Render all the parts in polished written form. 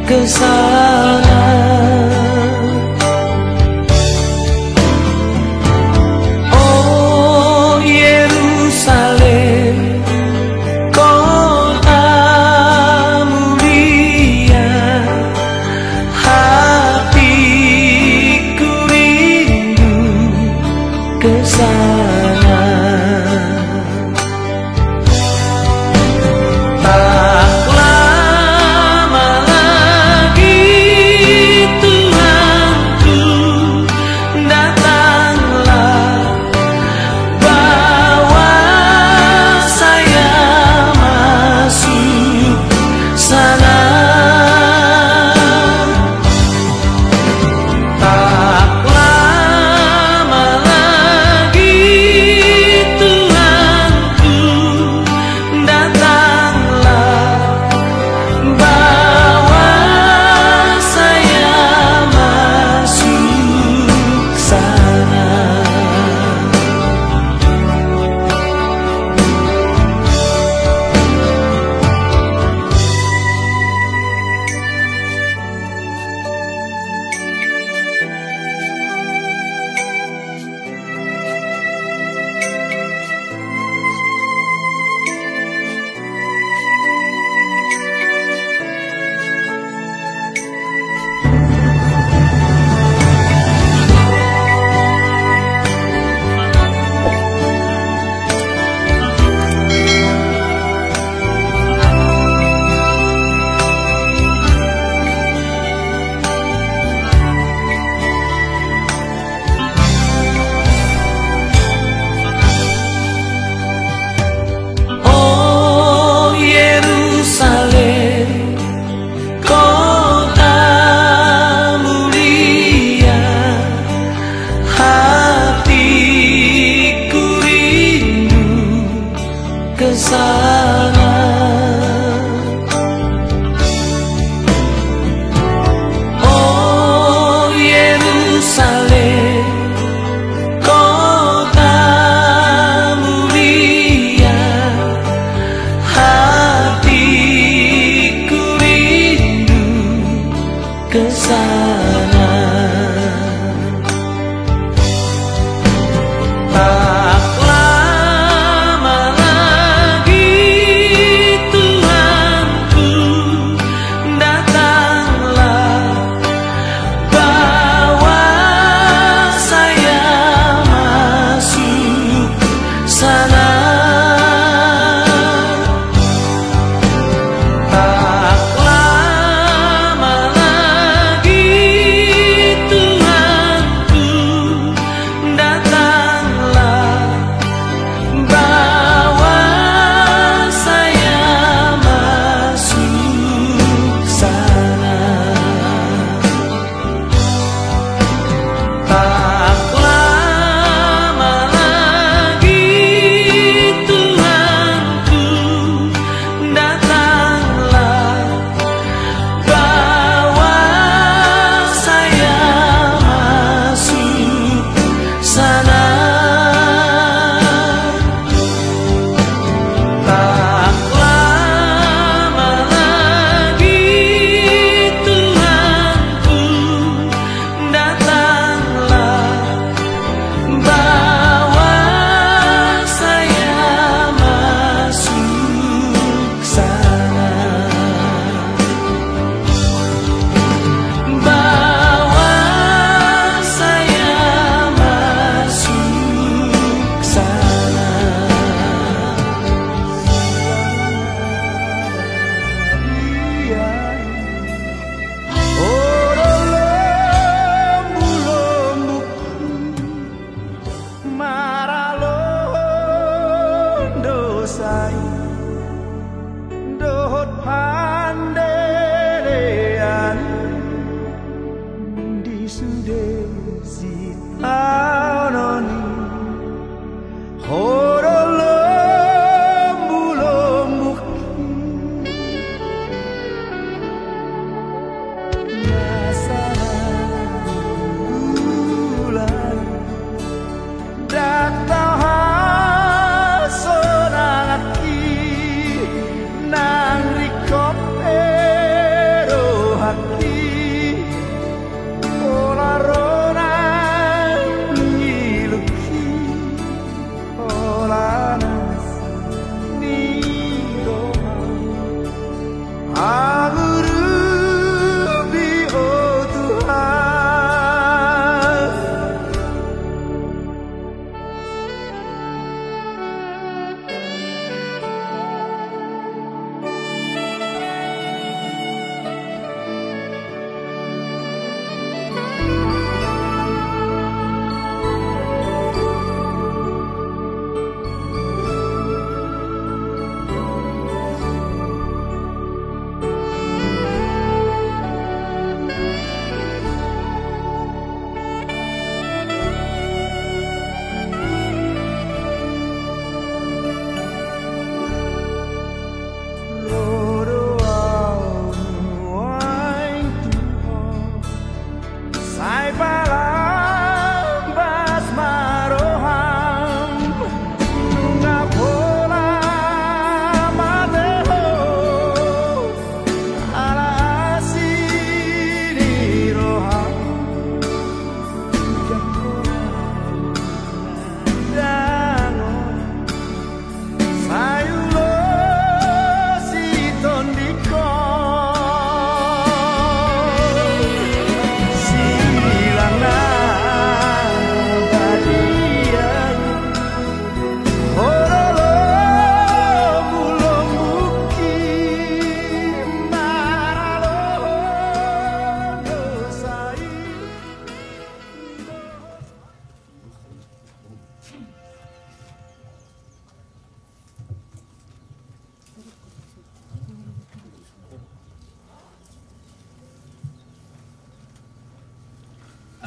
ke sana. Oh Yerusalem, kota mulia, hatiku rindu ke sana. Ke sana. Oh Yerusalem, kota mulia, hatiku rindu ke sana. Dohot panderean di sudesi tanoni horo lembu-lembu nasana bulan datang hasonaki nang rikop ero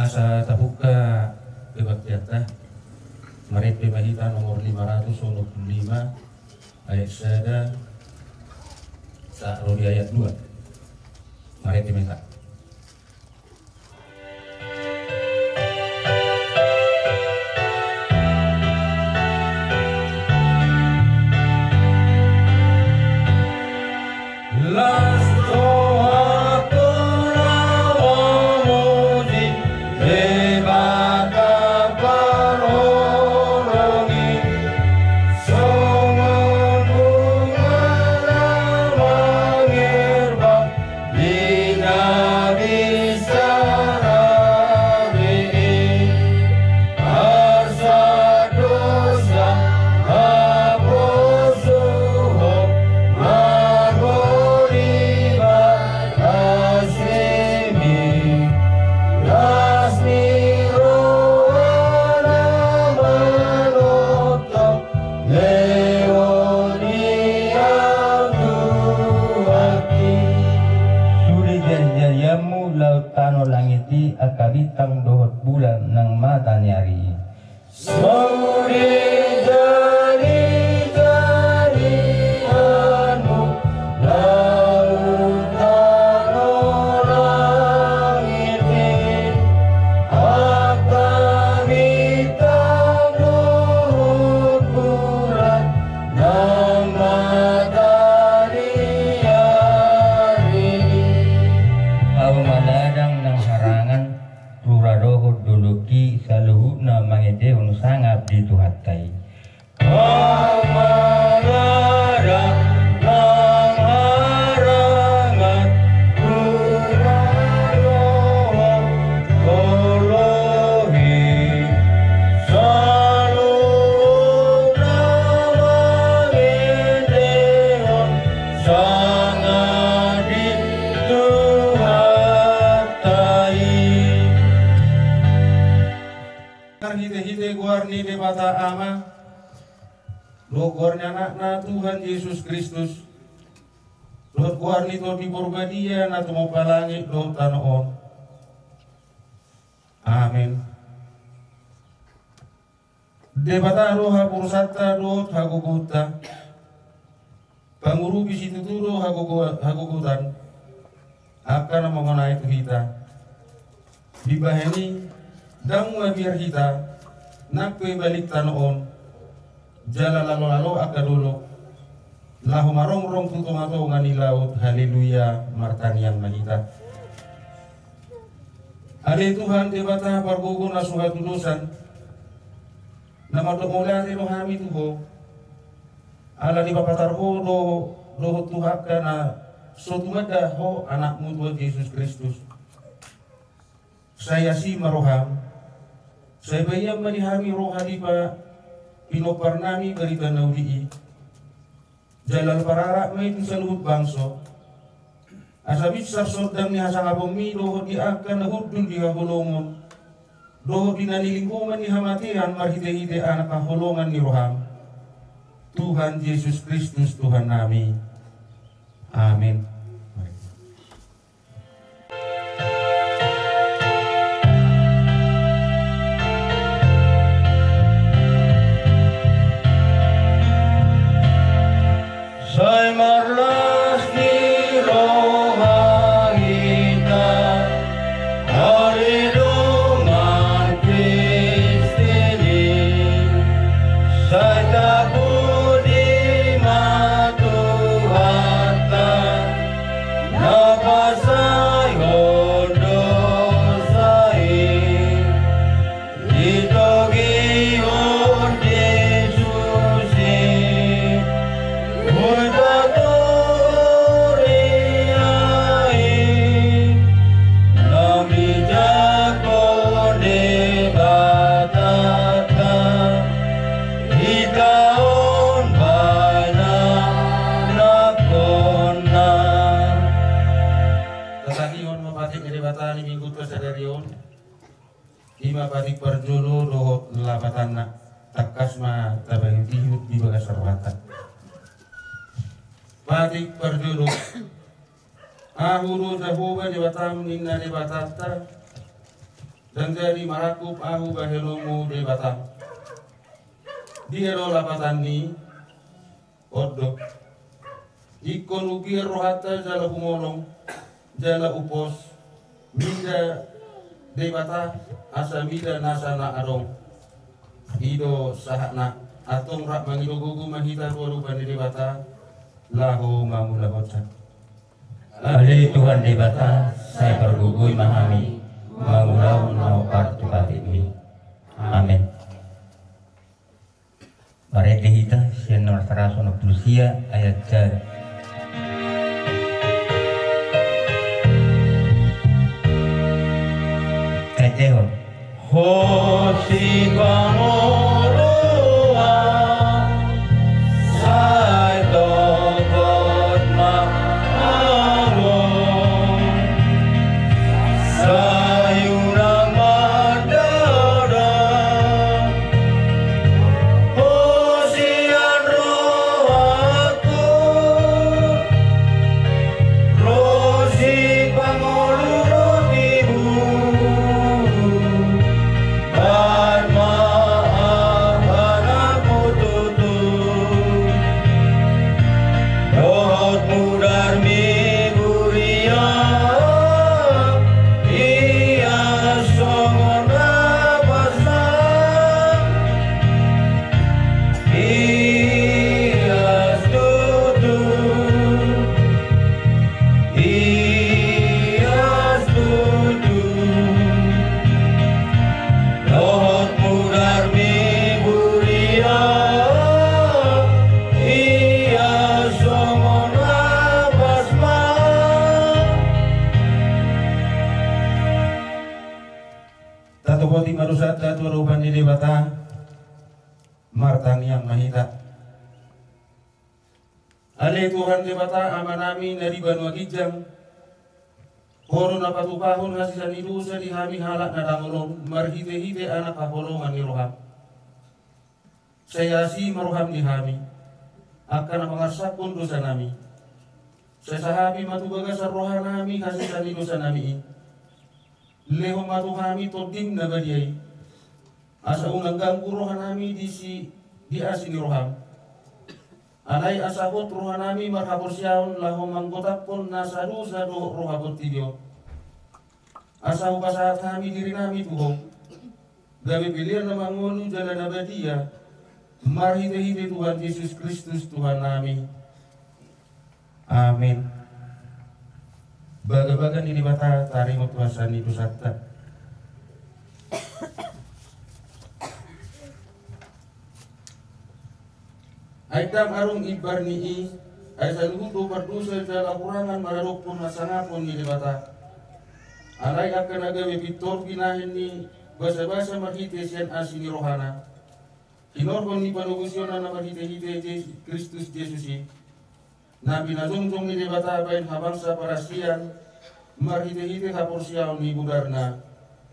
asa tabuka kebaktiata Marit Pemahita nomor 525 ayat sada sa Rodi ayat 2. Marit Pemahita. Akabitang dohot bulan ng mata nyari. Suri jari-jarianmu, lautan orang ini, akabitang dohot bulan ng mata nyari. Aw maladang ng harangan turadohod duluki sa luhut na mangidehon sangap dito hatay. Amarara ng harangan turadohod duluki sa luhut na mangidehon sangap dito hatay. Hite-hite guarni de bata ama lo guarnya anak Tuhan Yesus Kristus lo guarni to di porbadia na tumo palangi lo tanoon. Amin. De bata lo hapursata lo haguguta panguru bisi tuturo hagugutan akan mengenai itu kita dibahani dang biar kita nakwe balik tanoon jala lalo akadolo lahu marong tutomato ngani laut haleluya martanian mahita. Ale Tuhan debata pargogo na suhatudusan na madomolate no hami tuho ala di papatarho do tuhaka na sotumada ho anakmu Tuhan Yesus Kristus. Saya si maroham saya bayam manihami rohani pa pinoparnami berita naudii jalal pararak may itu sa luhut bangso asabit sa sordam ni hasang abomi doho di akan nahudul di kahulungon doho di nanilingkuman ni hamatian marhite-hite anak kahulungan ni roham Tuhan Yesus Kristus Tuhan nami. Amin. Say marlas ni rohahita, harilungan Kristini, say tabudi matuhatan, napasayon dosai, itogiyon Yesusi. Ima patik perjolo dohot lapatan na takas ma tabayu tihut di bagas sarwata. Patik perjolo ahuru zahuba di batam ninna di batata dan jadi marakup ahu bahelomu de batang diero lapatan ni odok ikon ukir rohata jala humolong jala upos mida de bata asa mida nasana arong ido sahana atong rak mangidogugu mahita rupa de bata lahu mamula bocah. Ali Tuhan di bata saya bergugui mahami mangulau naupar Tuhan ini. Amin. Barete hita siya nomor 160 ayat jar. Kajehon. Hosi kamoroa sai tokot ma'along sayurang madara hosian rohaku rosi pangolurot ibu Tatupoti marusata tuarupan di bata martang yang mahita. Ale Tuhan di bata amanami dari banua gijang horo na patupahon hasisan idusa di hami halak na dangolong marhite-hite anak kaholongan ni roham. Saya si maroham di hami akan mengarsapun dosa nami. Saya sahabi matubaga sa rohan nami hasisan idusa nami. Leho matu kami todim na badiyay asa unang ganggu rohan nami di asini roham alay asahot rohan nami markaporsyaon laho manggotak pon nasadu sado rohabot tidio asa upasahat kami diri nami tuhong gabi pilir na mangolu jalan na badiya marhite-hite Tuhan Yesus Kristus Tuhan nami. Amin. Baga-baga ni bata tarimo tuasan itu satta. Aitam arung ibar ni ay saluhuto pardusa jala kurangan mararok pun masangapon ni bata. Alay akan agawe bitor ginahin ni basa-basa marhite siyan asini rohana. Kinorkon ni panugusyonan na marhite-hite Kristus Yesusi. Na pinazungzong ni bata bain habang sa parasian marhite-hite kaporsyaon ni budarna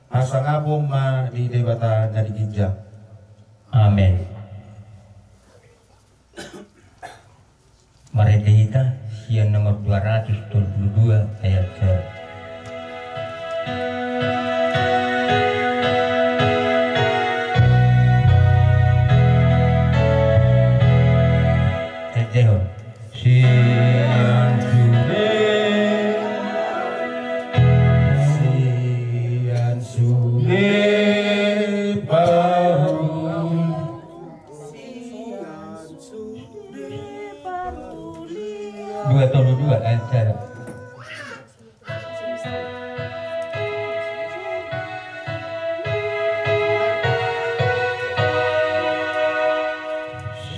asangapong ma di bata na digidya. Amen. Marhite-hita siya nomor 222 ayat 1. Kajehon. Sian sude parun 222 ayat 1.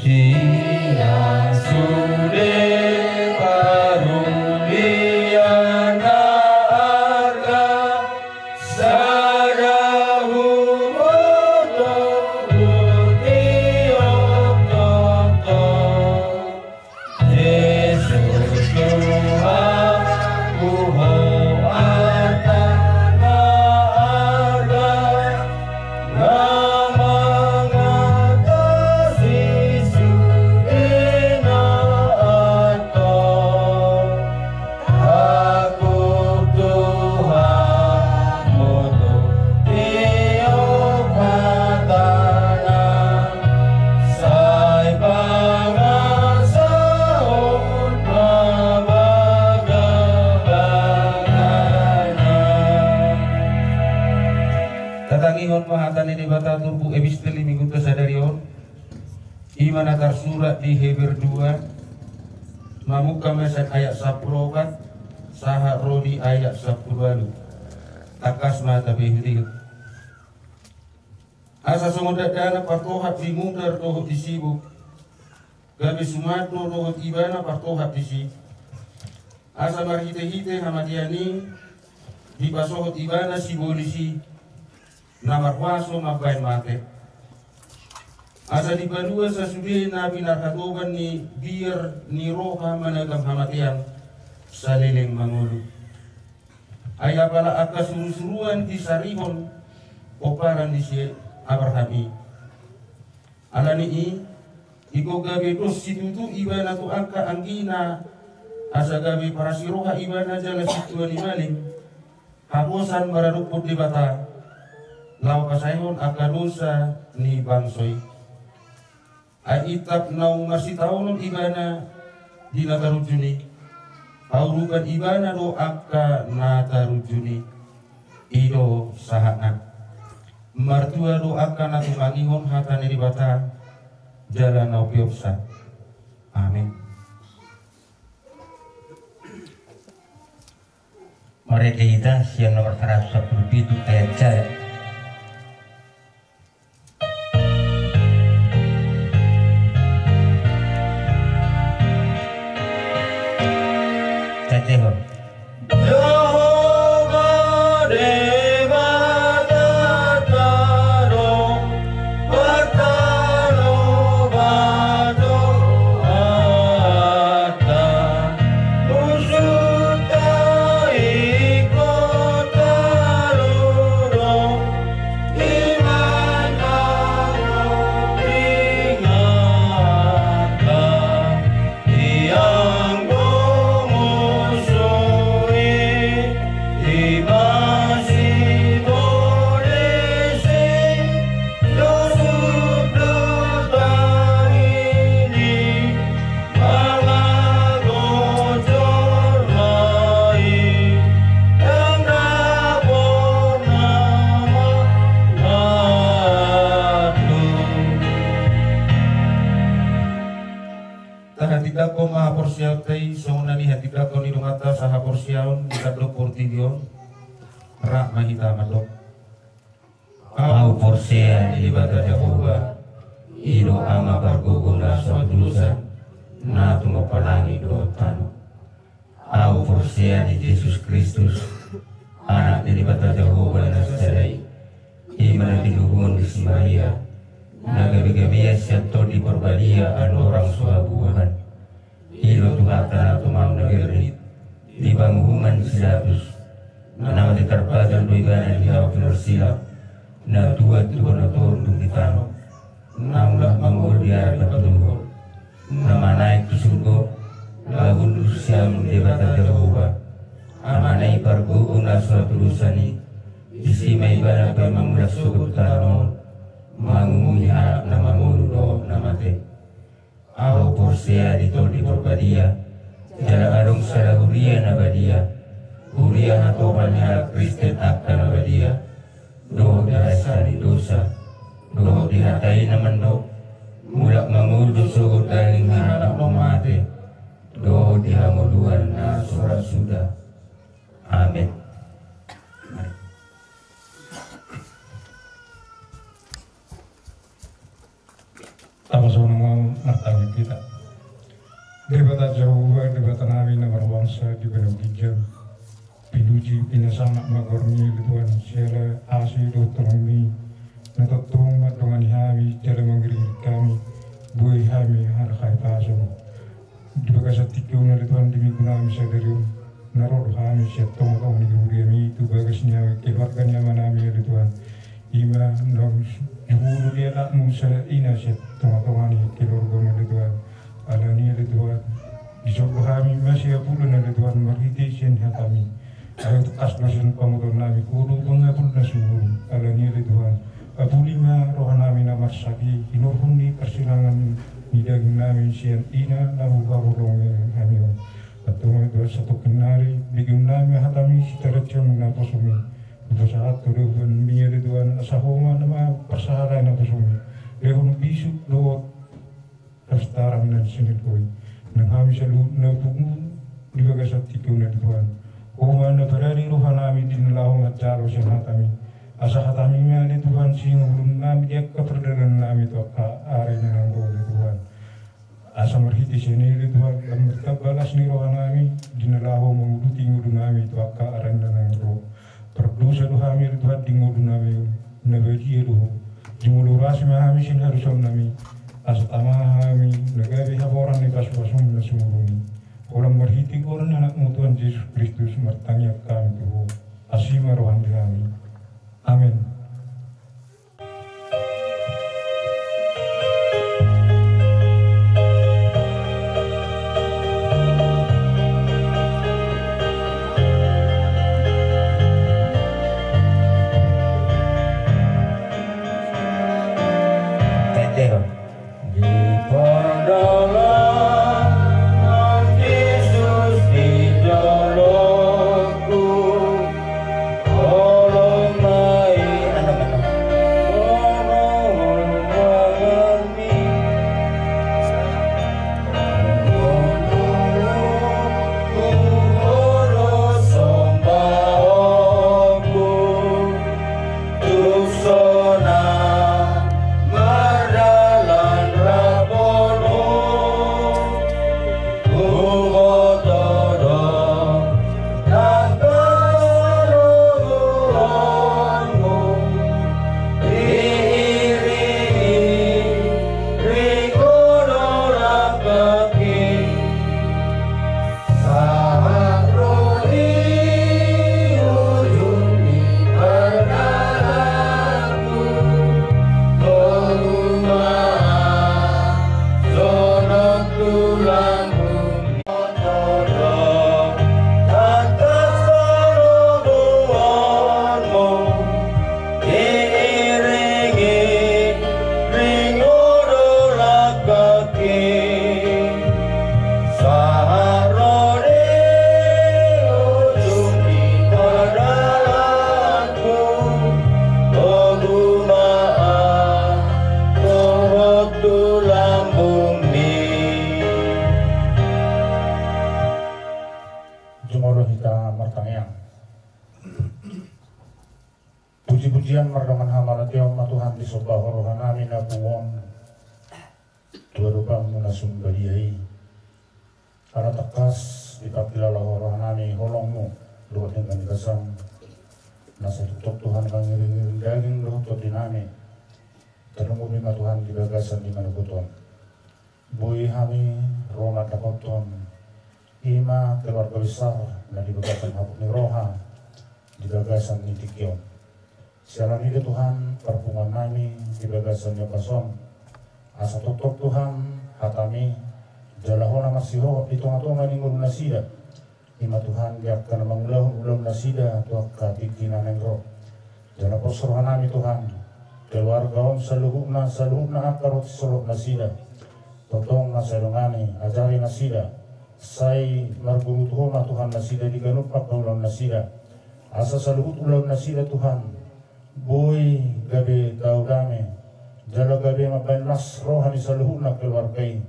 Sian sude paruliana arga sarahu moto putih ototo Yesus Tuhan kuho pangihon mahatani di bata turbu episteli minggu kesadarion imana tersurat di Heber 2 mamuka mesan ayat 10 saha rodi ayat 10 takas mata behudi asa sumoda dana partohat bingundar dohot disibuk gabi sumadro dohot ibana partohat disi asa marhite-hite hamadiani di basohot ibana sibolisi namar waso mabain mate asa di badua sa sudena binar hadoban ni biar ni roha managam hamatian saliling mangulu ayah bala akka surusuruan di sarihon oparan di si Abrahami alani i iko gabe dos situtu ibana tu angka anggina asa gabe parasiroha ibana jala situan imaling haposan maradukut di bata lau kasayhon akka dosa ni bangsoi aitab nau masih tahun ibana di natarujuni aurukan ibana do akka natarujuni ido sahana martua do akka natumangihon hatane di bata jalan nau piopsa amin. Mereka kita siang nomor 117 ayat jaya Cacehon Jehovah Devata Taro Bataro Bado Ata Musuta Iko Taruro Dimana Ringata Yang tidak ko mahaporsial tay songunani hatidak ko nilungata sa haporsial ikadok portidion rak mahita madok Au porsea di bata Jehovah Ilo ama bargugula sa dulusan Na tungo palangi do tano Au porsea di Yesus Kristus Anak di bata Jehovah na sadai Imana diluhun di Maria Nagabi-gabiya siya to di porbalia an orang suabuhan Ilo tuhata na tumang nagirit Di banguhuman silatus Nama diterpagan do ibana di hawa pinorsilap Na tuwa-tuwa na turundong di tanong Naulah mangul di arah patunggo Nama naik ke surga Lagun siam di bata Jehovah Amanai pargo una suatu lusani Disimai ibana pa mangulas sugut tanong Mangumuni anak nama mulu do nama te Au porsea di tol di porbadia Jala arung sara huria na badia Huria na topan halak Kristen akta na badia Doh dirasa di dosa Doh dihatai naman do Mulak mangudo sugot daling anak mamate Doh dihamuluan na surat sudah Amin. Sama-sama martabat kita. Debata Jehovah, debata nabi na berbangsa di Benau Gijal. Piluji pinasama magorni Tuhan siala asih do tolongmi. Natotong matongan hami jala manggiri kami. Buai hami harkai paso. Di bagas tikung na Tuhan demi gunami sadarium. Narod hami siya tong-tong ni guriami itu bagas niya keluarga niya manami Tuhan. Ima nom juru dia tak musa ina set tong-tongan ni keluarga ni Tuhan. Alani Tuhan. Di sobo kami masih apulun na Tuhan marhiti siya kami. Ayo asnasan pamotor nami kudu pangapul na suhur. Alani Tuhan. Apuli nga roh nami na marsaki hinurhun ni persilangan ni daging namin siya ina na hukarulong kami. At tungo ito sa tukinari, bigyan namin hatami si Taratsyang na posumi. Saat tuduhan biar Tuhan asahoma nama persaharan na kusumi. Lehon bisuk lewat restoran dan sinit koi. Nang kami selalu napungun di bagasat tipu na Tuhan. Oma na berari rohan nami dinalahong at jaro siya hatami. Asa hatami nga di Tuhan singulun nami diak keperdaran nami to ari na ng roh di Tuhan. Asa marhiti siya ni Tuhan lamar balas ni rohan nami dinalahong menguluti ngulun nami to ari na ng roh. Perdosa do kami Tuhan di ngulun nami nabagi do. Jumulurasi mahami sin harusom nami. Asa tama kami nagabi haboran ni pasupasum na sumuruni. Orang berhitung orang anak Tuhan Yesus Kristus bertanya kami Tuhan. Asima rohani kami. Amin. Tetero. Di perdalam Yesus di dalamku, tolong naik, tolong mengerti, ku urus sembahku, tusona mardalan rabono, kugotodo nakarohanmu, diiringi rikodoran kaki, saat rodi ujung di perdalaku, tolonglah zona tulang bumi tolong atas perobohanmu, diiringi ringodolah kaki, saat rodi ujung di perdalaku, tolonglah turut tulang bumi. Jumoro kita martangyang. Puji-pujian mardaman hamalatiyo matuhan di sobaho rohan namin na buwon. Tuwarupang muna sumbalihay. Para takas ipapilala rohan namin holong mo. Luwat ng kanikasang nasa tutok Tuhan kang iring daging luhot din namin. Tanong matuhan di bagasan di manukuton. Buhay kami rongat nakoton. Ima keluarga besar na di bagasan hapok ni Roha di bagasan ni Tikyon. Sialan ini Tuhan perpungan nami di bagasan ni Pason. Asa tutok Tuhan hatami jalahona masiho itung-atungan ni ngulun nasida. Ima Tuhan biarkan mengulang nasida tuak katikinan yang roh. Jala posrohan nami Tuhan keluarga om saluhukna akarot solok nasida. Totong na salungani ajari nasida. Sai marguru tuhoma Tuhan nasida di ganupak kaulang nasida. Asa saluhut ulang nasida Tuhan. Boy gabe tau dame. Jala gabe mabalas rohani saluhutna keluargai.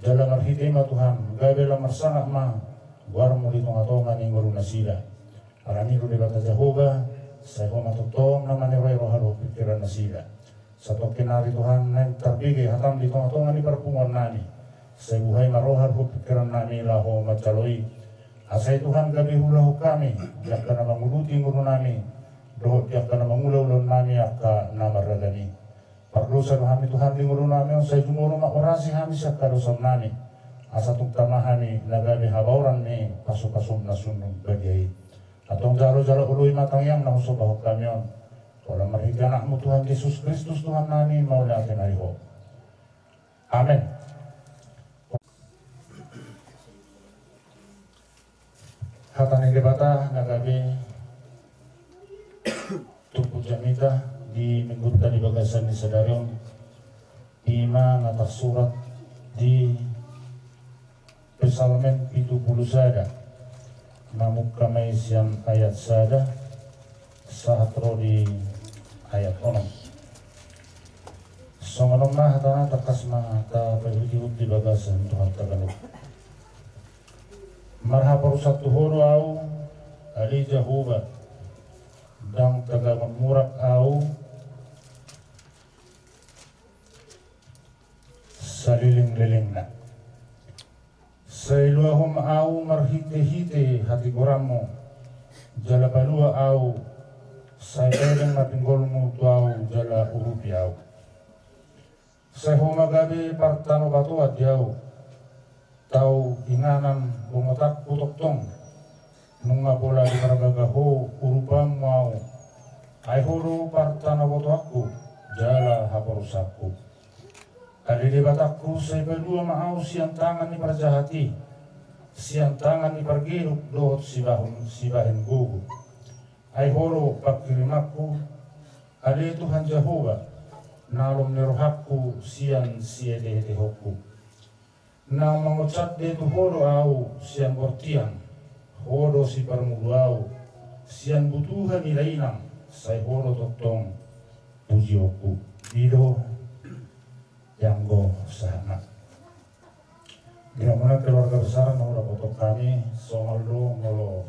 Jala marhitema Tuhan. Gabe lamar sangat ma. War muli tonga-tonga ni nguru nasida. Aramiru di bata Jehovah. Saya homa tutong naman ni roharo pikiran nasida. Satu kenari Tuhan yang terbigi hatam di tonga-tonga ni perpungan nani. Saya buhay marohar ho pikiran nami laho macaloi. Asay Tuhan gabi hulahu kami. Yak ka na manguluti nguru nami. Dohot yak ka na mangulaw nami akka namaragani. Paglusan kami Tuhan di nguru nami. Saya jumuro makorasi kami sa karusan nami. Asa tugtamahani nagabi habauran ni pasupasum na sunong bagay. Atong jalo-jalo uloy matangyang na husubahok kami yon. Walang mariganak mo Tuhan Yesus Kristus Tuhan nami mauli atin ariho. Amen. Hatang debata nagabi tupu jamita di menggutta di bagasan di Sadarong ima ngatas surat di Pesalmen 70 sada namuk kamay siyang ayat sada sahatro di ayat onom. Songonom na hatana takas ta paghihiut di bagasan Tuhan Tagalog. Marhapar satu horo au ali Jehovah dang tagaman murak au saliling-liling na. Sa iluahom au marhite-hite hati goramo jala balua au sa ilang napinggolmu tu au jala urupi au. Sa homagabi partano batuat yau tau inganan bumotak putoktong nunga bola di karagagaho urupang mau ay huru partano batuakku jala haporusakku. Kalilibatakku sa ibadua maaw siyang tangan ni parjahati, siyang tangan ni pargiruk dohot sibahin gugu. Ay horo pagkirimakku, ali Tuhan Jehovah, nalom nirohakku siyan siyedehehokku. Nang mengucap de tu horo au siyang bortiang, horo si parmuluau, siyang butuhan nilainang, say horo toktong pujiokku. Ido yang go sana. Bila mana keluarga besar mau dapat kami soaldo ngolo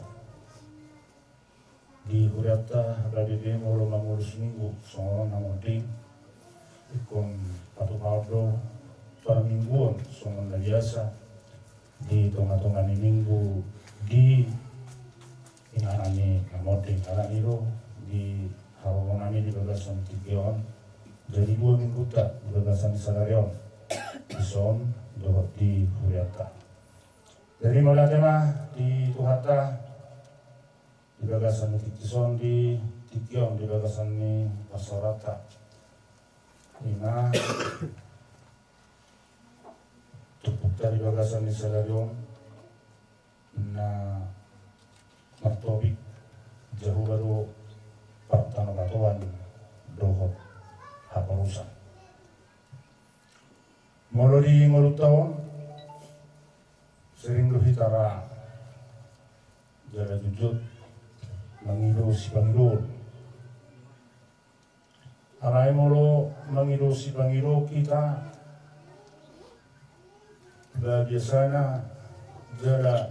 di Huriata dari dia ngolo mengurus minggu soal namuting ikon patu kaldo per mingguan soal biasa di tengah-tengah minggu di ingarani namuting karena itu di haronami di bagasan tigion. Jadi 2 minggu tak di bagasan Salarion di Son dohot di Huriata. Jadi mulai tema di Tuhata di bagasan Tikison di Tikion di bagasan ni Pasarata. Ina tupuk dari bagasan di Salarion na martobik jauh baru partano batuan dohot haparusan. Molo di ngolu tahun sering luhitara jala jujut mengido si pangiro. Arai molo mengido si pangiro kita biasanya jala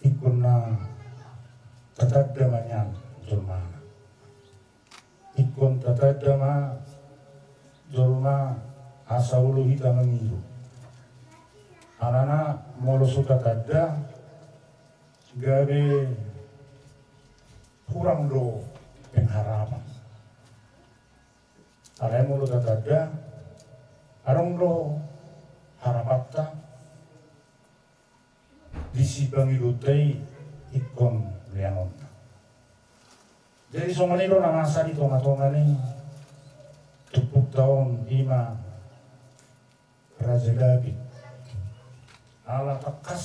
ikun na tatadamanyan jurmana. Ikon tatadama jorma asa ulu hita mengiru. Anana molo suka tada gabe kurang do pengharapan. Alai molo tada arong do harapata disi bangilutai ikon lianon. Jadi somalilo na masa di tonga-tonga ni tupuk tahun 5 Raja David ala takas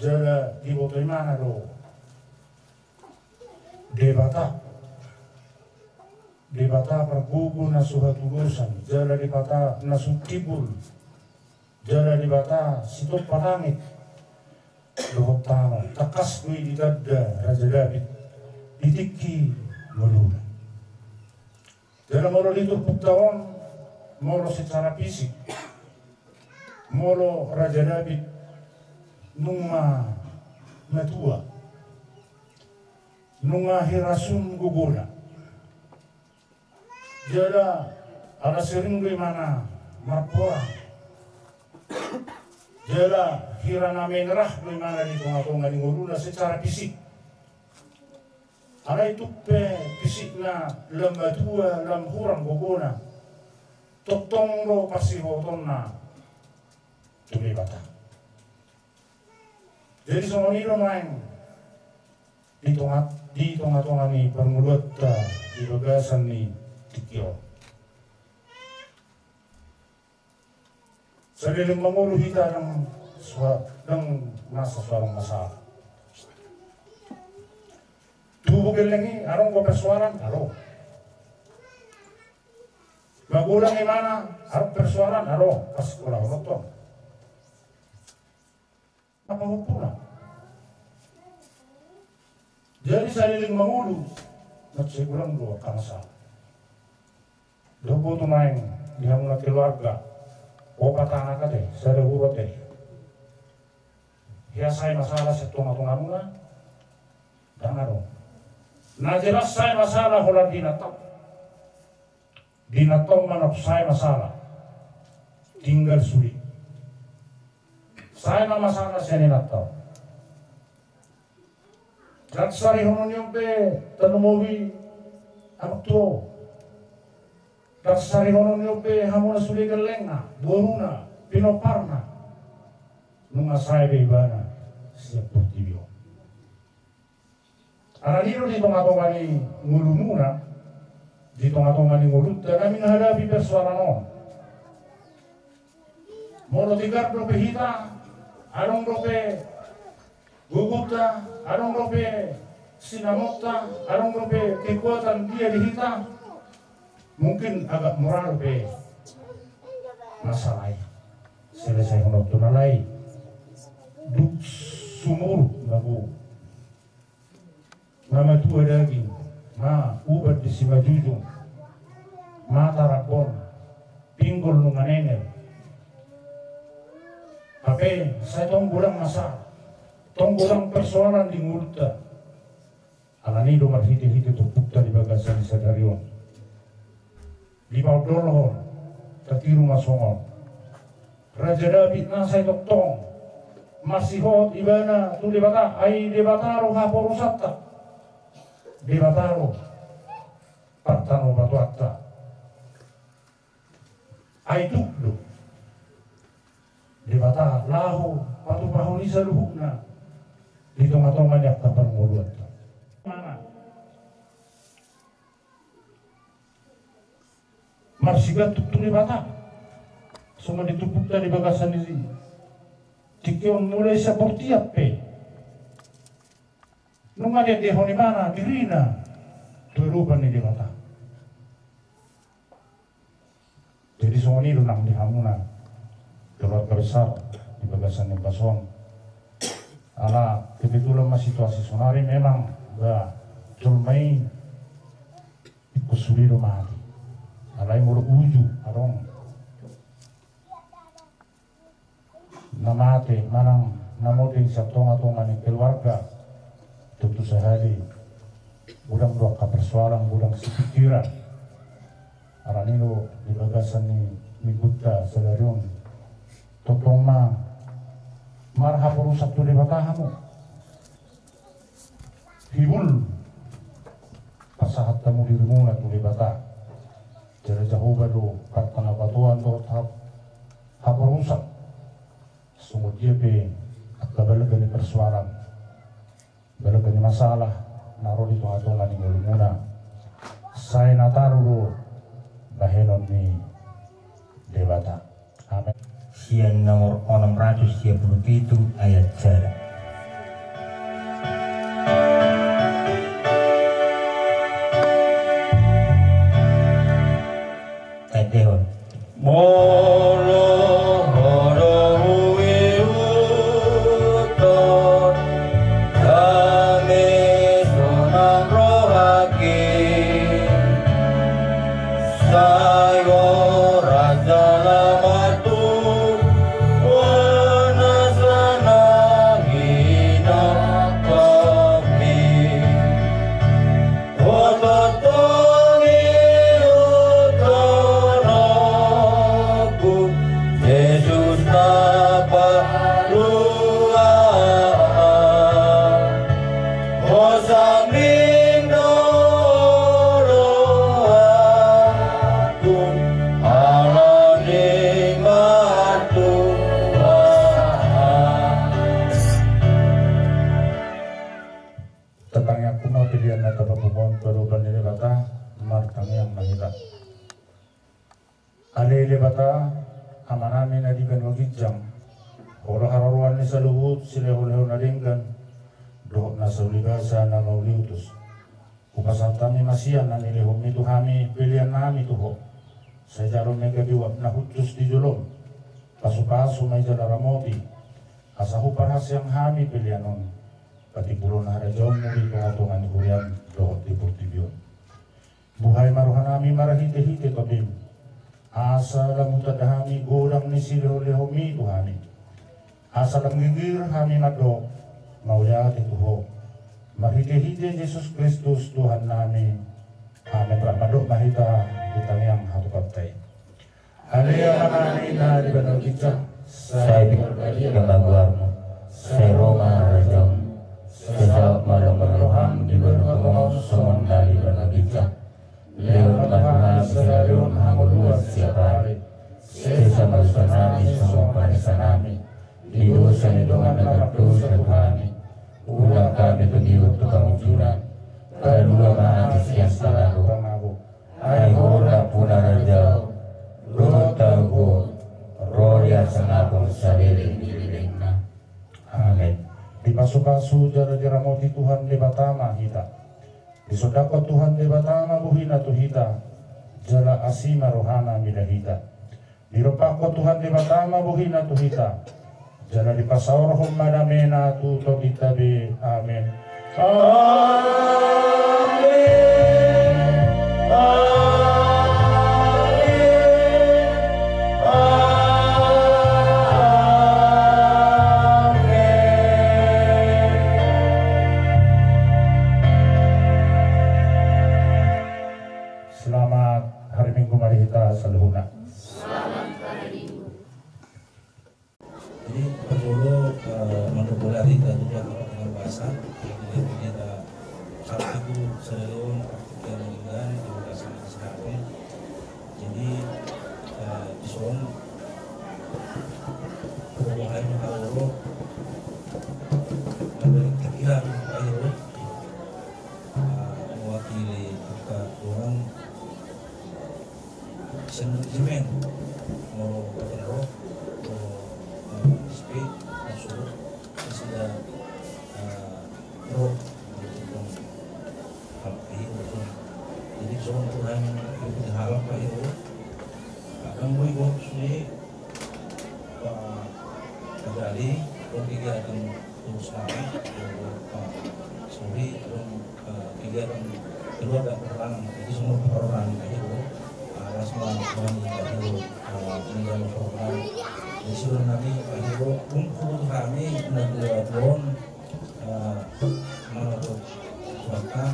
jala di botoi mana do debata pergugu na suhatulusan jala debata na sutibul jala debata sitok palangit dohot tama takas kui di dada Raja David ditiki melulu. Dalam molo itu tahun molo secara fisik, molo Raja David nunga matua, nunga hirasun gugula. Jada ada sering di mana marpora. Jada hirana menerah di mana di tengah-tengah di nguruna secara fisik. Arai tupe pisikna lembatua lam hurang gogona totong lo pasi hotonna tuli bata. Jadi semua ini main di tengah-tengah ni permulut di bagasan ni tikio. Saliling mengulu kita ng nasa suarang masalah. Tubuh gelengi, arong ko persuaran, aro. Magulang imana, arong persuaran, aro. Pas kulang nonton. Apa hukuman? Jadi saliling mangulu, nagsigurang dua kamasa. Dobo tumain, dihamu na keluarga, o patana ka te, sa rehuro te. Hiasay masalah sa tunga-tunga mo na, dangaro. Najelas say masalah hola dinataw. Dinataw manap say masalah, tinggal sulit. Say na masalah siya ninataw. Nagsari honon yung pe, tanumowi, anak tuo. Nagsari honon yung pe, hamuna suligal lenga, boruna, pinoparna. Nung asay be ibana, siya portibyo. Ananiro dito nga itong ani ngulumuna, dito nga itong ani ngulutta, kami nahalabi persoalan noon. Moro tigar dope hita, anong dope guguta, anong dope sinamota, anong dope kekuatan dia dihita, mungkin agak moral dope masalah. Selesai honor tunalai, duk sumur lagu. Mama tua daging, ma ubat di sima jujung, mata rakon, pinggul nunganenel. Tapi saya tonggulang masalah, tonggulang persoalan di ngulta. Alani do marhiti-hiti tupukta di bagasan di sadarion. Di bawah dolhon, tatiru masongon. Raja David na saya toktong, masihot ibana tu debata, ai debataro haporusata. Debataro partano batuatta ai tukdo debata lahu patu pahuni saluhukna di tengah-tengah yak kapan nguluat mana marsigat tuktu debata semua ditupuk dari bagasan ini tikion mulai seperti apa nung ada di honi mana dirina turupan ni debata. Jadi semua ini lunang dihamuna keluarga besar di bagasan yang basong. Ala kebetulan masih situasi sonari memang ba culmai ikusuli mati. Alai mulu uju arong namate manang namoding sa tonga-tonga ni keluarga. Tentu sehari budang dua persoalan budang sepikiran aranino di bagasan ni miguta sedarion totong ma marha perusak tu debatahamu hibul pasahat tamu dirimu na tu debata jara jauh baru katana batuan tu hap perusak sungguh dia pe akabalaga ni persoalan balagani masalah naro di tunga-tunga ni ngulumuna saya nataru bahenon ni debata amin Sian nomor 637 ayat jarak. Tedehon alele bata amanami na digan wagijang ora hararuan ni sa luhut silehon-lehon na dinggan dohok na sa uligasa na mauliutus upasatami masiyan na nilehom itu hami pilihan nami tuho sa jaron may gabiwap na hutus di julom pasu-pasu may jalaramoti asahu parhasyang hami pilihanon Patipulon hara jauh muri tungatungan di kurian dohot di Portibion. Buhay maruhanami marahite-hite tabim. Asa lam utadahami godang ni sileho-lehomi Tuhani. Asa lam gigir hami madok mauyati Tuho. Marhite-hite Yesus Kristus Tuhan nami. Amin madok mahita ditanyang hatu kaptay. Halia namanina di banal kita. Saya berkali kebaguarmu, saya Roma rajam, saya malam berroham di berkongong somon dari banal kita. Leon Tuhan saya leon hamul luas setiap hari. Saya sama sanami semua panisanami. Di dosa dengan anak dosa Tuhani. Ulang kami pengiut tukang ujuran. Kedua maha sekian salah. Hai hora punah rajau. Roh tahu. Roh yang sengapung saliring dililingna. Amin. Di pasu-pasu jara-jara moti Tuhan di batama kita. Di sodako Tuhan di batama buhina tuhita. Jala asima rohana midahita. Di ropako Tuhan di batama buhina tuhita. Jala di pasaorohom madamena tu tobita be. Amin. Saluhuna. Jadi perlu mendopulari dan juga dengan bahasa yang kita saat itu selalu yang meninggal di lokasi sekarang. Jadi di soal perubahan kalau ada kepikiran ayo mewakili kita orang sentimen mau berdoa mau speak masuk sudah roh untuk itu jadi soal Tuhan itu diharap itu akan mau sini kembali kegiatan terus naik sorry kegiatan keluarga perorangan jadi semua perorangan itu semua orang yang itu meninggal program disuruh nanti itu untuk kami menentukan menurut suaka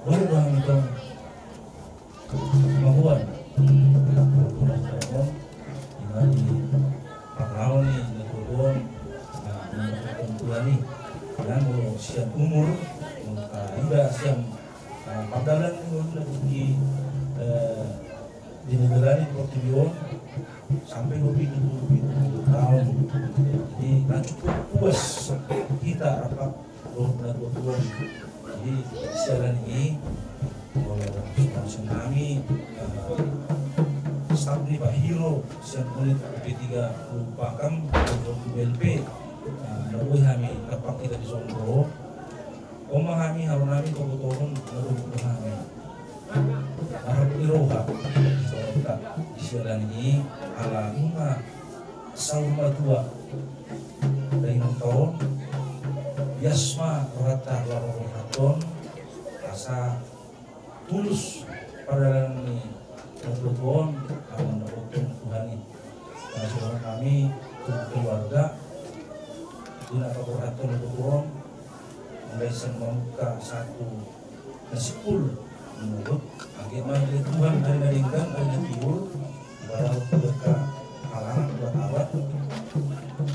boleh bang itu kemampuan di Paklawan nih menentukan menentukan nih dan siap umur juga siap padalan di negara ini Portibion sampai 27 tahun jadi kan cukup puas kita rapat Tuhan jadi sekarang ini sponsor kami staf di Pak Hiro siap unit P3 Pakam BLP lalu kami dapat kita di Sombro memahami hal kami kebetulan memahami harap diroha kita siaran ini ala rumah sauma tua dari tahun yasma rata warohaton rasa tulus pada ini kebetulan aman dapat Tuhan ini karena kami keluarga tidak keberatan kebetulan mulai membuka satu nasibul menurut bagaimana Tuhan dari Tuhan dari timur baru berkah halangan buat awat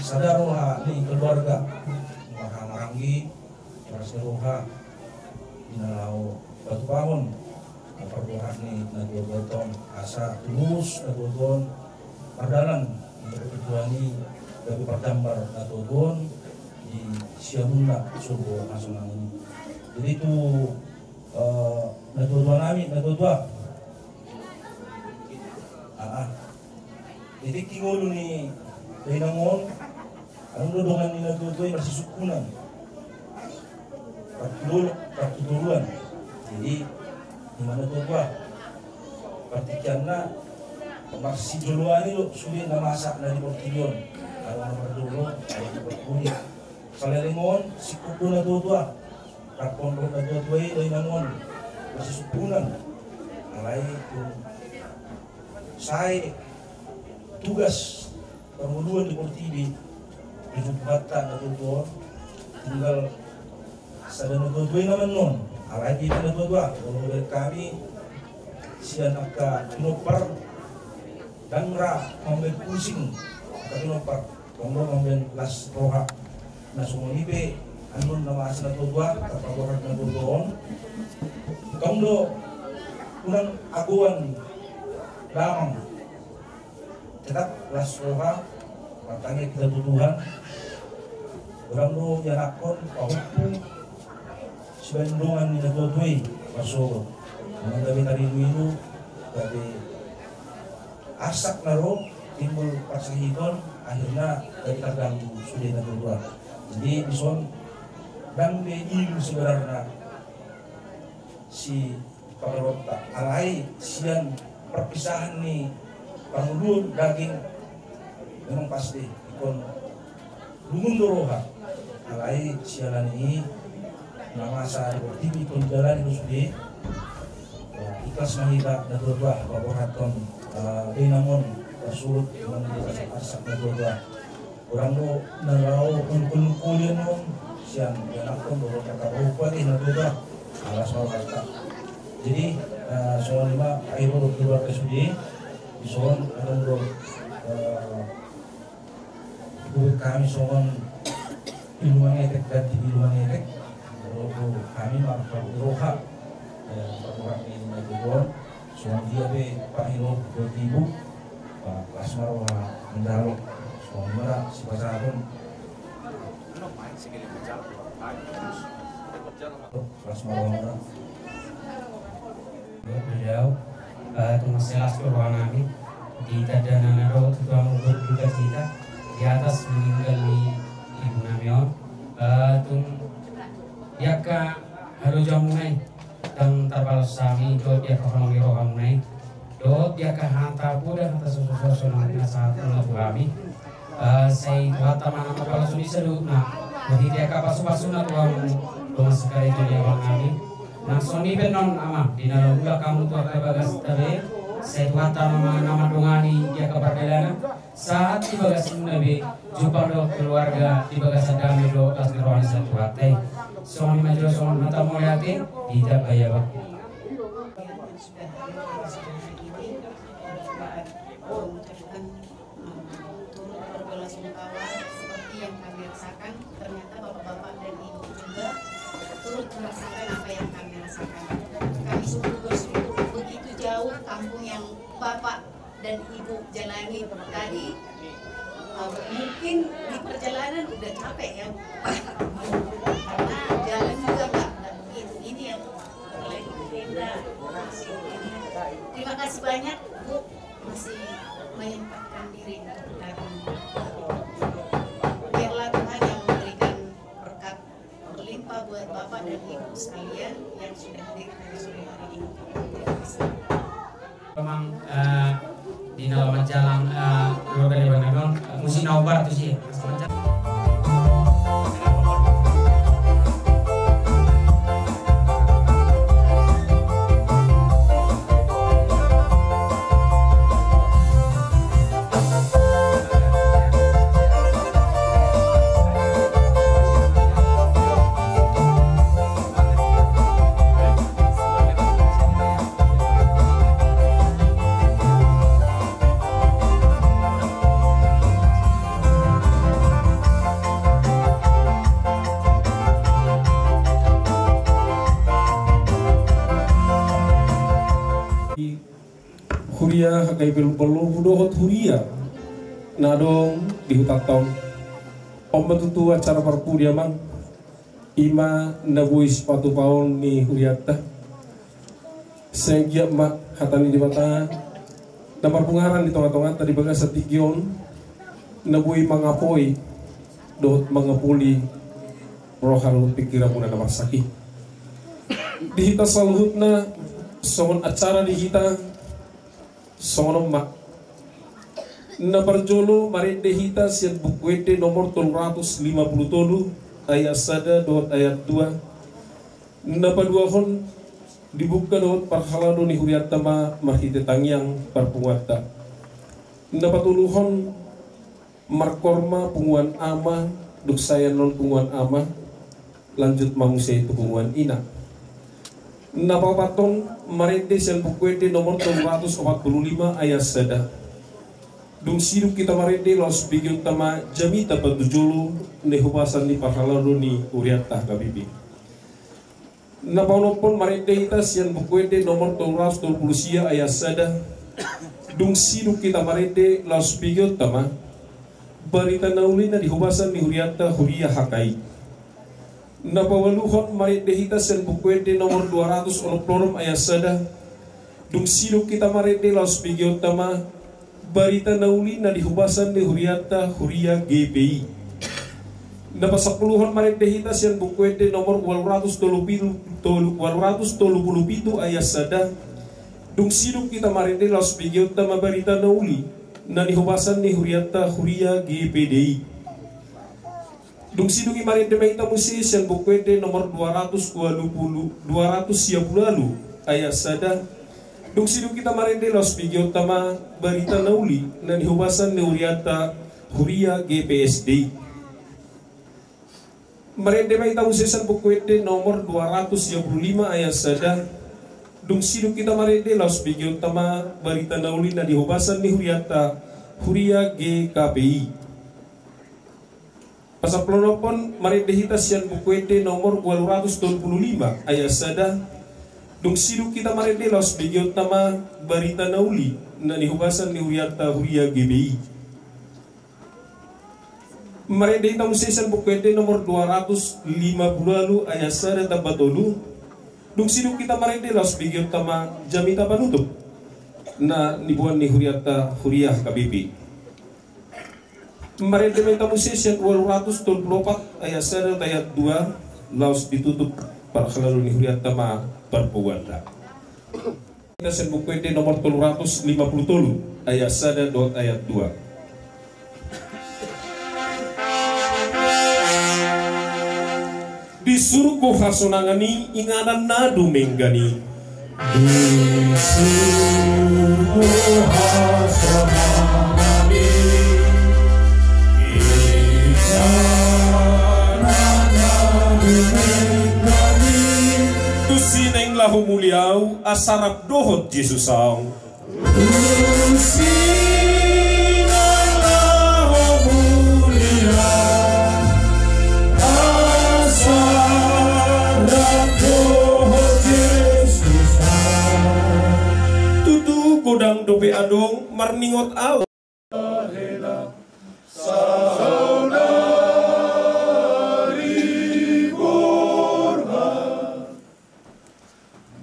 sadaroha di keluarga mahamaranggi rasaroha dinalau batu bangun perbuahan ni nagwa gotong asa tulus nagwa padalan bertuani dari perdambar nagwa di siamuna subuh nasional ini jadi itu nagwa nami nagwa jadi kingolo ni Benangon ang dodongan ni nagwa masih sukunan patuluan jadi di mana nagwa partikianna masih duluan itu sulit na masak na di Portibion kalau na dulu ay di Portibion Salalimon si kuku na tutua. Rakon do na tutua ay namon. Masih sukunan. Alay yung saya tugas pengunduhan di Portibi di Jumatan na tutua tinggal sada na tutua naman nun. Alay kita na tutua. Kalau kami siya nagka-pinupar dan ra mamben pusing nagka-pinupar kongdo mamben las roha na sumonipe anon na maas na tudwa kapagorat na tudon kongdo unang aguan lamang tetap las roha matangnya kita tuduhan orang do yanakon pahupu sebandungan ni natutui masuk mga gabi tarinuino gabi asak na ro timbul pasahikon akhirnya dari terganggu sudah na kedua jadi bison dan ilu sebenarnya si pakarota alai sian perpisahan nih pangulun daging memang pasti ikon lumun doroha alai sialan ini nama saya TV ikon jalan itu sudah ikhlas mahita na dua baboraton dinamon surut dengan asak na dua orang do narao kulian mo siang yanakon do kakarupat na dua alas mawata jadi soal lima ayo do keluar ke sudi bison adon do kami soal ilmuwan etek dan ilmuwan etek kami marfak roha perkurang ini menjebol suami dia be pahilo bertibu Lasmaro mendalo suami merah si pasarun Lasmaro merah beliau tumaselas ke ruang kami di tadana nado tuan untuk juga kita di atas meninggal di ibu namion tung yaka halu jamunai dan terbalas sami do dia kahongi roham nai do dia kahanta pura hata susu nangna saat lagu kami saya hata mana terbalas suni sedu na bagi dia kapasu na tuang dong sekali itu dia kami nang soni benon ama di nalunga kamu tu akan bagas tabe saya hata nama dongani dia keperjalanan saat di bagas nabi jumpa do keluarga di bagas adami do kas rohani satu hati suami majelis suami mata mulyati tidak gaya bak. Seperti yang kami rasakan, ternyata bapak-bapak dan ibu juga turut merasakan apa yang kami rasakan. Kami sungguh bersyukur begitu jauh kampung yang bapak dan ibu jalani tadi. Mungkin di perjalanan udah capek ya, karena jalan juga nggak begitu. Ini yang lagi beda. Terima kasih banyak Bu, masih menyempatkan diri untuk datang. Biarlah Tuhan yang memberikan berkat berlimpah buat Bapak dan Ibu sekalian yang sudah hadir pada sore hari ini. Terima kasih. Memang di dalam jalan global yang musim November tu sih. Huria hakai belum budohot huria nadong di hutatong pembentutu acara parpu dia mang ima nabuis patu paun ni huriata segia mak hatani di mata namar pungaran di tengah-tengah tadi bagas setigyon nabui mangapoi dohot mangapuli rohal pikiran muna namar sakit di hita saluhutna songon acara di hita songon mak na barjolo marinde hita sian bukwete nomor 350 tolu ayat 1 dot ayat 2. Napaduahon dibuka dot parhalado ni huriat tama mahite tangyang parpungatta. Napatuluhon markorma punguan ama duksayan non punguan ama lanjut mamuse itu punguan ina. Napapatong marete sian bukwete nomor 245 ayat 1. Dung siru kita marete los bigyo tama jamita patujulu nehubasan ni parhalado ni uriata kabibi. Napaunopon marete ita sian bukwete nomor 220 ayat 1. Dung siru kita marete los bigyo tama barita nauli na dihubasan ni uriata huria hakai. Napawaluhon marit dehita sen bukwete nomor 200 ayat 1. Dung siru kita marit de laus bigyo tama barita nauli na dihubasan ni huriata huria GPI. Napasapuluhon marit dehita sen bukwete nomor 237 ayat 1. Dung siru kita marit de laus bigyo tama barita nauli na dihubasan ni huriata huria GPDI. Dung sidungi marin demaita musis yang bukwete nomor 220 ayat 1. Dung sidung kita marin de los bigyo tama barita nauli na dihubasan ni uriata huria GPSD. Marin demaita musis yang bukwete nomor 225 ayat 1. Dung sidung kita marin de los bigyo tama barita nauli na dihubasan ni uriata huria GKPI. Pasal pelonopon marit dehita sian bukwete nomor 225 ayat 1. Dung sidu kita marit delos bigyo tama barita nauli na nihubasan ni uriata huria GBI. Marit dehita musesan bukwete nomor 250 ayat 1 tabatolu. Dung sidu kita marit delos bigyo tama jamita panutup na nibuan ni huriata huria KBP. Marin dementa musisian 224 ayat 1 ayat 2 laus ditutup para khalalu ni huriat tama perpuwanda. Kita sen bukwete nomor 350 ayat 1 dot ayat 2. Disuruh ko hasonangani inganan nadu menggani. Disuruh ko hasonangani tusineng lahu muliau asarap dohot Jesus ang tusineng lahu muliau asarap dohot Jesus ang tutu godang dobe adong marningot aw Oh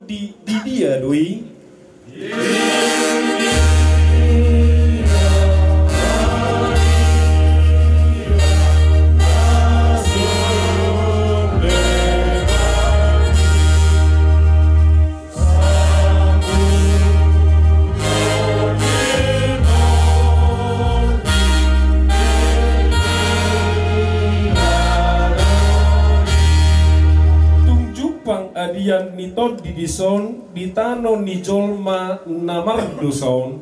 Di dia doi adian nitod di dison ditano ni jolma namar duson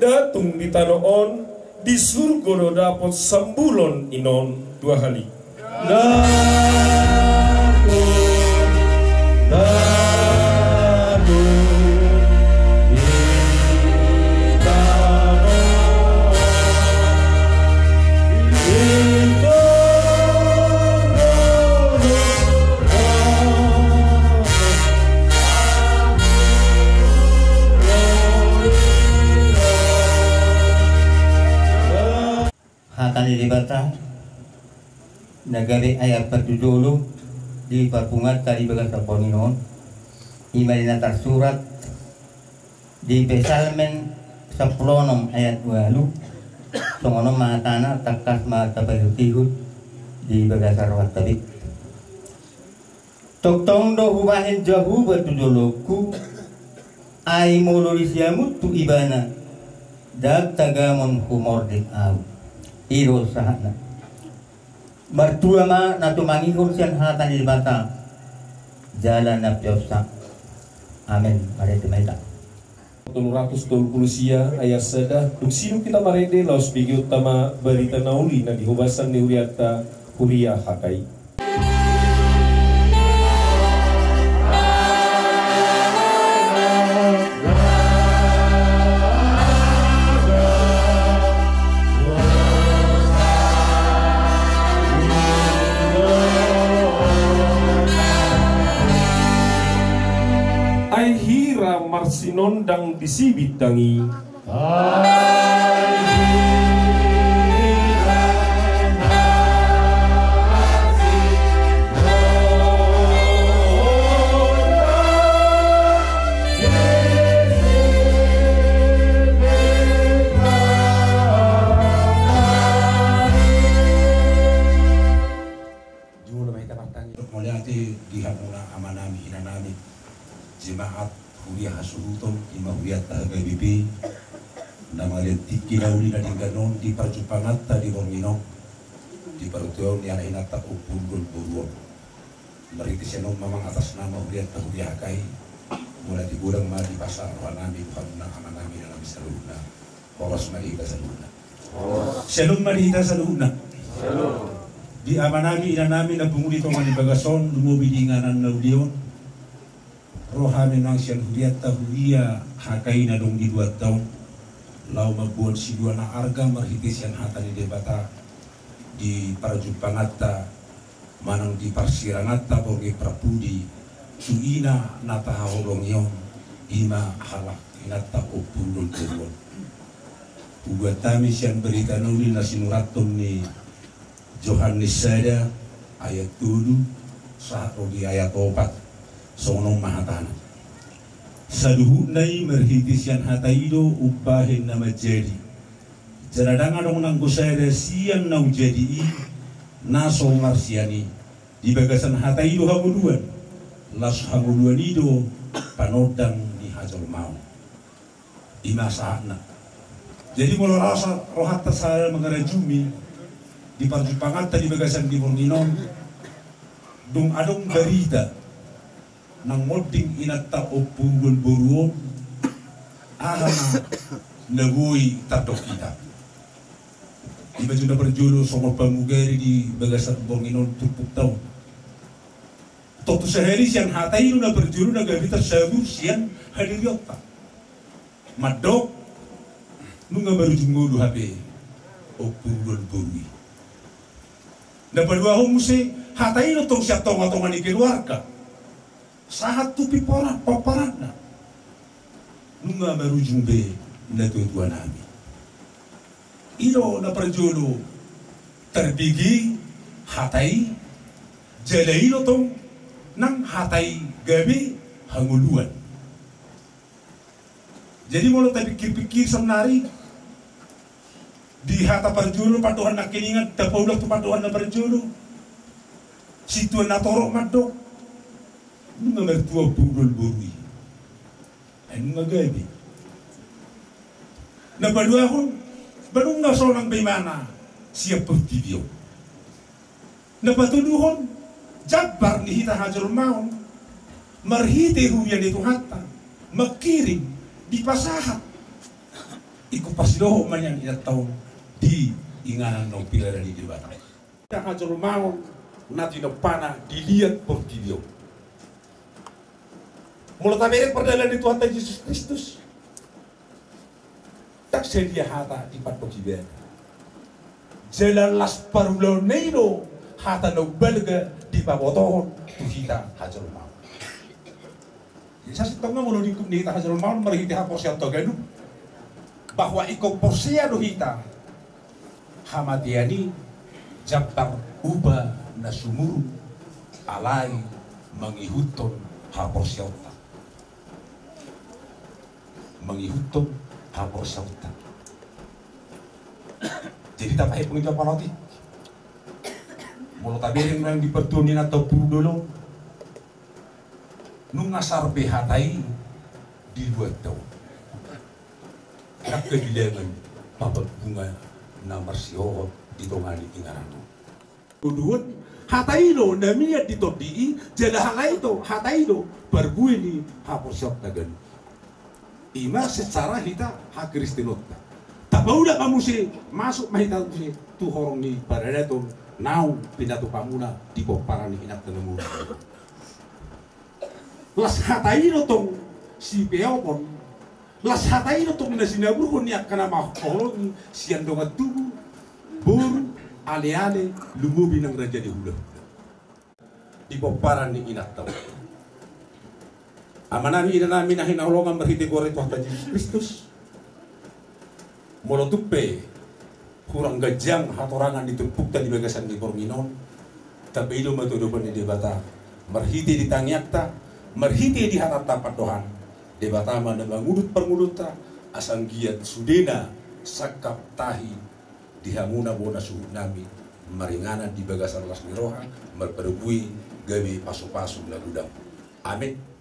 datung di tanoon di surga do dapat sambulon inon 2 kali. Hatani dibata nagari ayat perdudulu di perpungat tadi bagasa poninon imalina tersurat di Psalmen 10 ayat 20 songono mahatana takas mahatabayutihud di bagasa rawat tabi toktong do hubahin jahu berduduluku ay mulurisyamu tu ibana dag tagamon humordik au iro sahana mertua ma natumangi kursian hatan di bata jalan napyosa amin mari temaita 320 sia ayat sedah dusinu kita marede laos bigi utama berita nauli na dihubasan ni uriata huria hakai. Marsinondang disibit tangi Ay, Ai hira marsinondang disibit tangi Ay, hira marsinondang disibit tangi kapartangi. Mulyati dihamuna amanami inanami jemaat huria hasuhutum ima huriat tahagabibi nama lihat tikinauli dan ganon di perjupangan tadi orminong di pertuan yang inata upundul buruan meritis yang memang atas nama huriat tahuria hakai mulai digurang mah di pasar wanami bukanna amanami dalam saluna poros marita saluna shalom marita saluna di amanami inanami na bunguli tongan di bagason lumubi di nganan na ulion rohami nang siyan huriat tahuria hakai na dong di 2 tahun lau mabuan si dua na arga marhitis yang hata di debata di parajupangata manang di parsirangata boge prapudi suina nata haholong yon ima halak inata opundul turun ugatami siyan berita nuli na sinuraton ni Yohanes Sada ayat 7 saat di ayat 4 sonong mahatana saduhunay merhitis yan hataido upahin na majedi jaradangan dong nang kusada siyan na ujedi naso marsiani di bagasan hataido hamuluan las hamuluan ido panodang ni hajal mau imasahna jadi mula rasa rohat tasal mengarajumi di parjupangan tadi bagasan di Borninon dong adong berita nang moding inata opungul buruon ahana nagui tato kita di baju na berjulu somol pamugari di bagasan Borninon tupuk tahun totu sehari siang hatai na berjulu na gabita sabu siang hadiriota madok nunga baru jungulu habe opungul burui na berdua humusi hatai no tong siap tonga-tonga ni keluarga sahat tupi paparan na nunga baru jumbe na tuan nami ilo na perjolo terbigi hatai jala ilo tong nang hatai gabi hanguluan jadi mau tak pikir-pikir sebenari di hata perjolo patuhan nak kiningat tapaulah tu patuhan na perjolo situan na torok madok nunga mertua budol burui nunga gabi na badua hon banung na solang bimana siap pertidio na patuduhon jabar ni hita hajar maun marhite huyan itu hatta makiring di pasahat iku pasidoho manyang ina tahun di inganan no pilar di debata hita hajar maun nati no pana dilihat pertidio mulut Amerik perjalanan Tuhan Yesus Kristus tak sedia hata di pat pojibena jalan las paruloneiro hata no belga di babotohon tu hita hajar mau saya setengah mulu di hita hajar mau merhiti haporsia toganu bahwa iko porsia do hita hamatiani jabtar uba nasumuru alai mengihuton haporsia menghitung hapor sauta. Jadi tak payah pengejar paloti. Mulut tabirin yang dipertunin atau dulu nungasar behatai di 2 tahun. Nak kegilangan babat bunga namar siohot di tongani ingaran. Uduan hatai lo namanya ditodi jala halai to hatai lo berbuih di hapor sauta gan. Ima secara hita hak Kristinota. Tak udah kamu sih masuk mahita sih tu horong ni parada tu nau pinatu pamuna di poparan ni inat tenemu. Las hatai lo tong si peopon. Las hatai lo tong na sinabur kon yak kana mah horong sian dongat tubuh bur ale-ale lumubi nang raja di hula. Di poparan ni inat tenemu. Amanami inanami na hinahulongan berhiti gore Tuhan Yesus Kristus molotupe kurang gajang hatorangan ditumpuk dan dibagasan di Borminon tapi itu matudupan di debata merhiti di tangyakta merhiti di harap tapat Tuhan debata mana mangudut permuduta asang giat sudena sakap tahi dihamuna bona suhu nami maringana di bagasan las miroha malperubui gabi pasu-pasu lagu dam. Amin.